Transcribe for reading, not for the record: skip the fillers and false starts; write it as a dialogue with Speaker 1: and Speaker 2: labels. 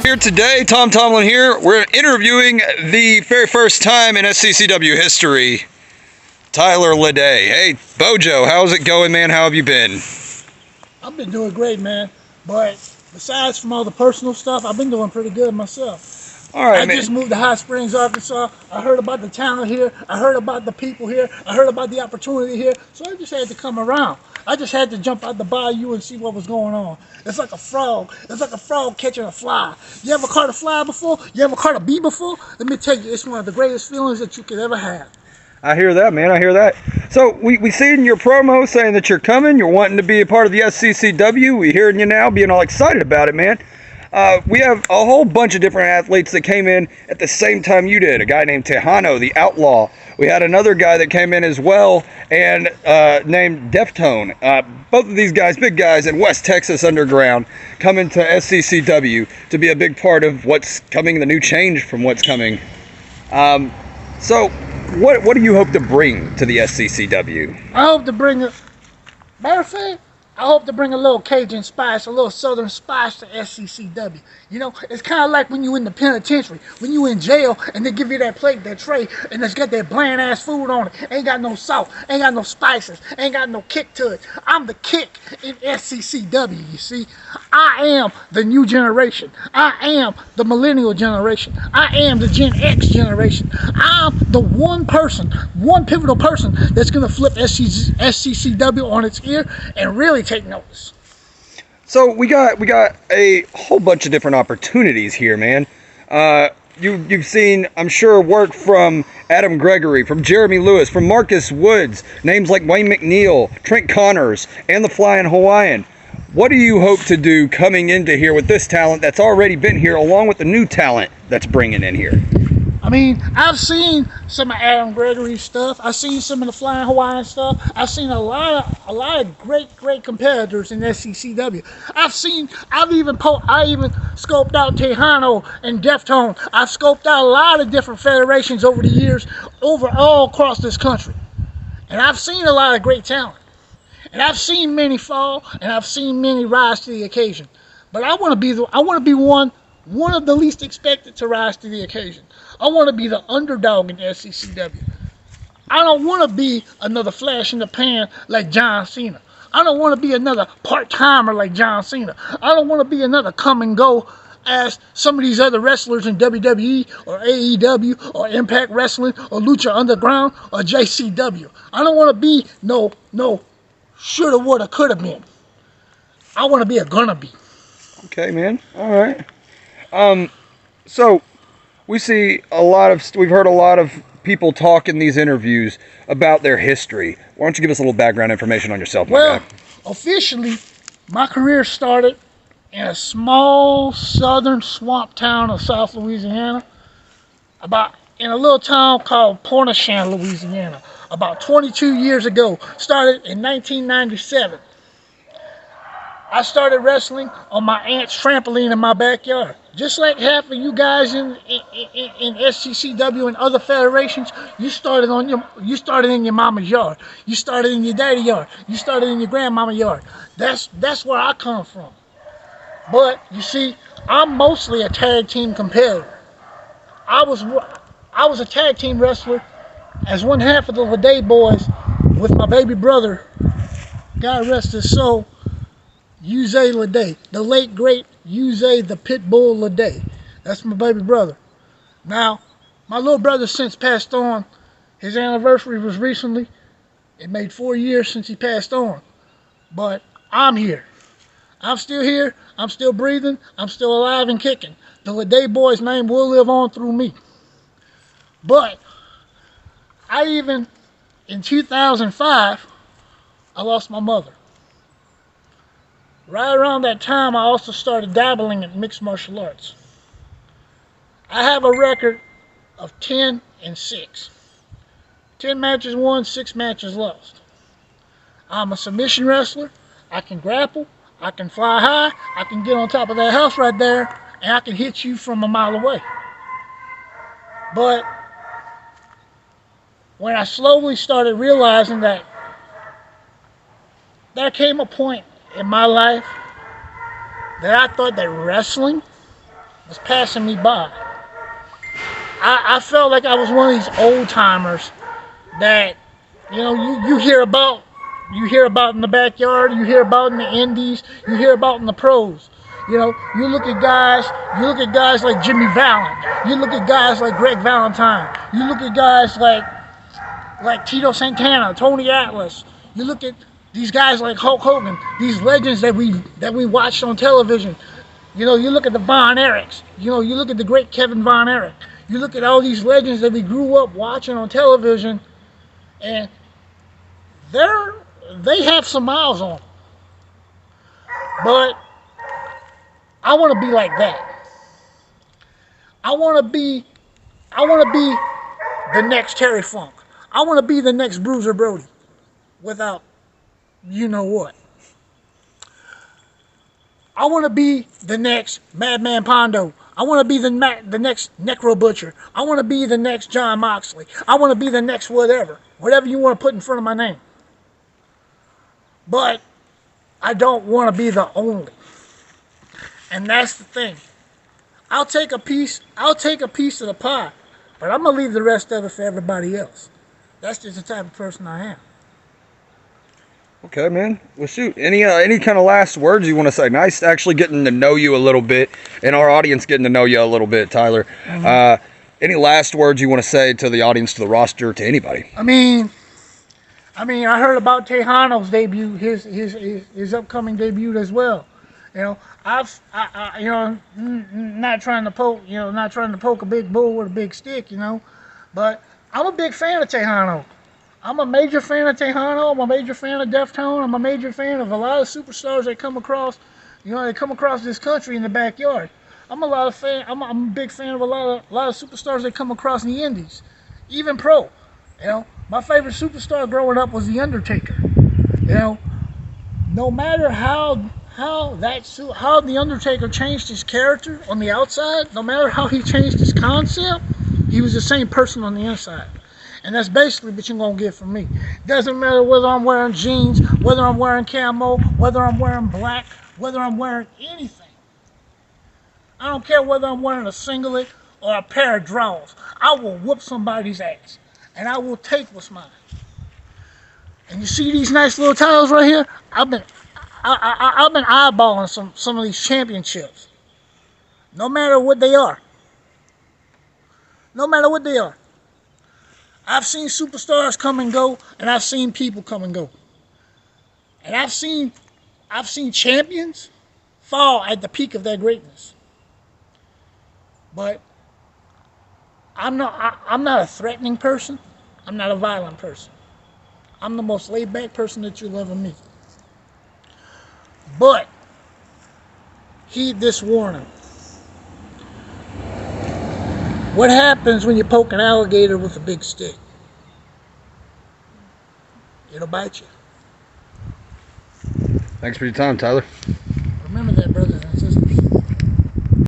Speaker 1: Here today, Tom Tomlin here. We're interviewing the very first time in SCCW history, Tylor Ledet. Hey, Bojo, how's it going, man? How have you been?
Speaker 2: I've been doing great, man. But besides from all the personal stuff, I've been doing pretty good myself.
Speaker 1: All right,
Speaker 2: I just moved to Hot Springs, Arkansas. I heard about the talent here. I heard about the people here. I heard about the opportunity here. So I just had to come around. I just had to jump out the bayou and see what was going on. It's like a frog. It's like a frog catching a fly. You ever caught a fly before? You ever caught a bee before? Let me tell you, it's one of the greatest feelings that you could ever have.
Speaker 1: I hear that, man. I hear that. So we see in your promo saying that you're coming. You're wanting to be a part of the SCCW. We're hearing you now being all excited about it, man. We have a whole bunch of different athletes that came in at the same time you did. A guy named Tejano, the Outlaw. We had another guy that came in as well and named Deftone. Both of these guys, big guys in West Texas Underground, coming to SCCW to be a big part of what's coming, the new change from what's coming. So what do you hope to bring to the SCCW?
Speaker 2: I hope to bring a, matter of fact, I hope to bring a little Cajun spice, a little Southern spice to SCCW. You know, it's kind of like when you in the penitentiary, when you in jail and they give you that plate, that tray, and it's got that bland ass food on it. Ain't got no salt, ain't got no spices, ain't got no kick to it. I'm the kick in SCCW, you see. I am the new generation. I am the millennial generation. I am the Gen X generation. I'm the one person, one pivotal person that's going to flip SCCW on its ear and really take notice.
Speaker 1: So we got a whole bunch of different opportunities here, man. You've seen, I'm sure, work from Adam Gregory, from Jeremy Lewis, from Marcus Woods, names like Wayne McNeil, Trent Connors, and the Flying Hawaiian. What do you hope to do coming into here with this talent that's already been here, along with the new talent that's bringing in here?
Speaker 2: I mean, I've seen some of Adam Gregory's stuff. I've seen some of the Flying Hawaiian stuff. I've seen a lot of great competitors in SCCW. I even scoped out Tejano and Deftone. I've scoped out a lot of different federations over the years, all across this country. And I've seen a lot of great talent. And I've seen many fall, and I've seen many rise to the occasion. But I want to be one of the least expected to rise to the occasion. I want to be the underdog in SCCW. I don't want to be another flash in the pan like John Cena. I don't want to be another part-timer like John Cena. I don't want to be another come and go as some of these other wrestlers in WWE or AEW or Impact Wrestling or Lucha Underground or JCW. I don't want to be no shoulda, woulda, coulda been. I want to be a gonna be.
Speaker 1: Okay, man. All right. So we've heard a lot of people talk in these interviews about their history. Why don't you give us a little background information on yourself, my guy?
Speaker 2: Officially, my career started in a small southern swamp town of South Louisiana, in a little town called Pointe-aux-Chenes, Louisiana, about 22 years ago. Started in 1997. I started wrestling on my aunt's trampoline in my backyard. Just like half of you guys in SCCW and other federations, you started in your mama's yard. You started in your daddy's yard. You started in your grandmama's yard. That's where I come from. But you see, I'm mostly a tag team competitor. I was a tag team wrestler as one half of the Ledet boys with my baby brother, God rest his soul, Yusei Ledet, the late great Yusei the Pitbull Ledet. That's my baby brother. Now, my little brother since passed on. His anniversary was recently. It made 4 years since he passed on. But I'm here. I'm still here. I'm still breathing. I'm still alive and kicking. The Ledet boy's name will live on through me. But in 2005, I lost my mother. right around that time, I also started dabbling in mixed martial arts. I have a record of 10-6. 10 matches won, 6 matches lost. I'm a submission wrestler. I can grapple. I can fly high. I can get on top of that house right there, and I can hit you from a mile away. But when I slowly started realizing that there came a point in my life that I thought that wrestling was passing me by. I felt like I was one of these old timers that, you hear about in the backyard, you hear about in the indies, you hear about in the pros. You look at guys like Jimmy Fallon, you look at guys like Greg Valentine, you look at guys like Tito Santana, Tony Atlas, you look at these guys like Hulk Hogan, these legends that we watched on television. You look at the Von Erichs, you look at the great Kevin Von Erich, you look at all these legends that we grew up watching on television, and they have some miles on them. But I want to be like that. I want to be the next Terry Funk. I want to be the next Bruiser Brody without what. I want to be the next Madman Pondo. I want to be the next Necro Butcher. I want to be the next John Moxley. I want to be the next whatever you want to put in front of my name. But I don't want to be the only. And that's the thing. I'll take a piece of the pie, but I'm going to leave the rest of it for everybody else. That's just the type of person I am.
Speaker 1: Okay, man. Well, shoot. Any kind of last words you want to say? Nice actually getting to know you a little bit, and our audience getting to know you a little bit, Tylor. Mm-hmm. Any last words you want to say to the audience, to the roster, to anybody?
Speaker 2: I heard about Tejano's debut, his upcoming debut as well. Not trying to poke a big bull with a big stick, but I'm a big fan of Tejano. I'm a major fan of Tejano. I'm a major fan of Deftone. I'm a major fan of a lot of superstars that come across, they come across this country in the backyard. I'm a big fan of a lot of superstars that come across in the indies, even pro. My favorite superstar growing up was The Undertaker. No matter how The Undertaker changed his character on the outside, no matter how he changed his concept, he was the same person on the inside. And that's basically what you're going to get from me. Doesn't matter whether I'm wearing jeans, whether I'm wearing camo, whether I'm wearing black, whether I'm wearing anything. I don't care whether I'm wearing a singlet or a pair of drawers. I will whoop somebody's ass. And I will take what's mine. And you see these nice little titles right here? I've been eyeballing some of these championships. No matter what they are. No matter what they are. I've seen superstars come and go, and I've seen people come and go. And I've seen champions fall at the peak of their greatness. But I'm not a threatening person. I'm not a violent person. I'm the most laid-back person that you'll ever meet. But heed this warning. What happens when you poke an alligator with a big stick? It'll bite you.
Speaker 1: Thanks for your time, Tylor.
Speaker 2: Remember that, brothers and